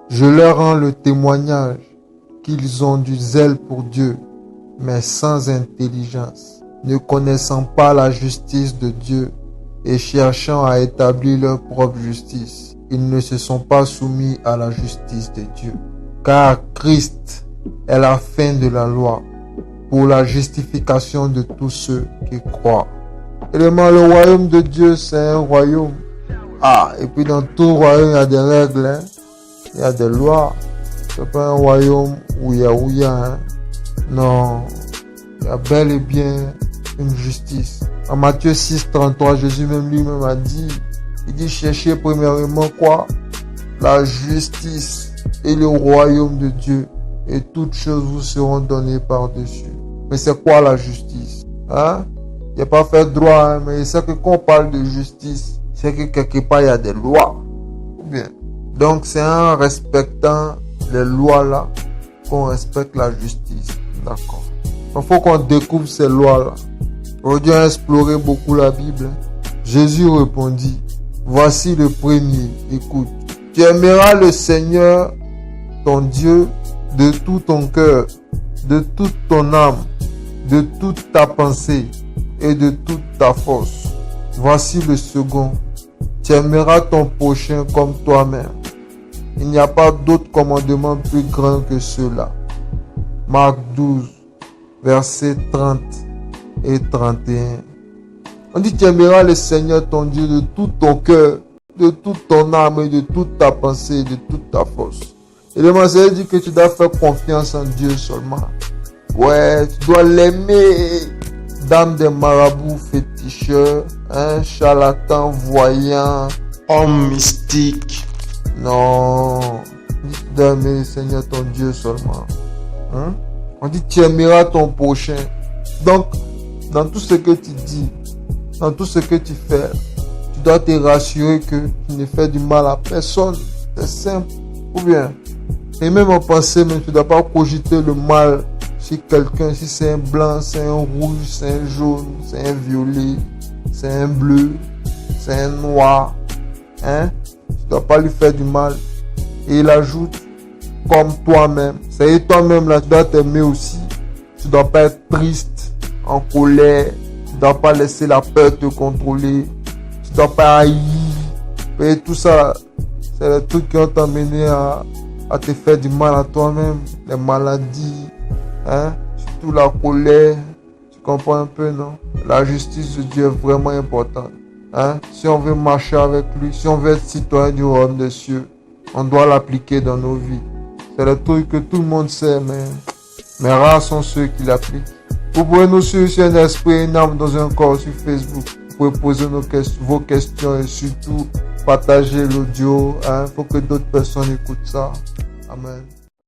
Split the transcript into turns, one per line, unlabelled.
Je leur rends le témoignage qu'ils ont du zèle pour Dieu, mais sans intelligence, ne connaissant pas la justice de Dieu et cherchant à établir leur propre justice. Ils ne se sont pas soumis à la justice de Dieu. Car Christ est la fin de la loi pour la justification de tous ceux qui croient. Évidemment, le royaume de Dieu, c'est un royaume. Et puis dans tout royaume, il y a des règles, il y a des lois. C'est pas un royaume ouïa, Non, il y a bel et bien une justice. En Matthieu 6, 33, Jésus lui-même a dit, il dit, cherchez premièrement quoi? La justice et le royaume de Dieu, et toutes choses vous seront données par-dessus. Mais c'est quoi la justice? Il n'y a pas fait droit, mais c'est que quand on parle de justice, c'est que quelque part il y a des lois. Bien. Donc c'est en respectant les lois là qu'on respecte la justice. D'accord. Il faut qu'on découvre ces lois là. Aujourd'hui, on a exploré beaucoup la Bible. Jésus répondit, voici le premier, écoute. Tu aimeras le Seigneur, ton Dieu, de tout ton cœur, de toute ton âme, de toute ta pensée et de toute ta force. Voici le second. Tu aimeras ton prochain comme toi-même. Il n'y a pas d'autre commandement plus grand que cela. Marc 12, versets 30 et 31. On dit, tu aimeras le Seigneur ton Dieu de tout ton cœur, de toute ton âme et de toute ta pensée et de toute ta force. Et le message dit que tu dois faire confiance en Dieu seulement. Ouais, tu dois l'aimer. Dame des marabouts féticheurs, charlatan voyant, homme mystique. Non, tu dois aimer le Seigneur ton Dieu seulement. On dit, tu aimeras ton prochain. Donc, dans tout ce que tu dis, dans tout ce que tu fais, tu dois te rassurer que tu ne fais du mal à personne. C'est simple. Ou bien, et même en pensée, mais tu ne dois pas cogiter le mal sur quelqu'un. Si c'est un blanc, c'est un rouge, c'est un jaune, c'est un violet, c'est un bleu, c'est un noir. Tu ne dois pas lui faire du mal. Et il ajoute, comme toi-même. C'est toi-même là, tu dois t'aimer aussi. Tu ne dois pas être triste, en colère. Tu ne dois pas laisser la peur te contrôler. Tu ne dois pas haïr. Et tout ça, c'est les trucs qui ont t'amené à te faire du mal à toi-même. Les maladies, surtout la colère. Tu comprends un peu, non? La justice de Dieu est vraiment importante. Si on veut marcher avec lui, si on veut être citoyen du royaume des cieux, on doit l'appliquer dans nos vies. C'est le truc que tout le monde sait, mais rares sont ceux qui l'appliquent. Vous pouvez nous suivre sur un esprit, une âme dans un corps sur Facebook. Vous pouvez poser vos questions et surtout partager l'audio. Faut que d'autres personnes écoutent ça. Amen.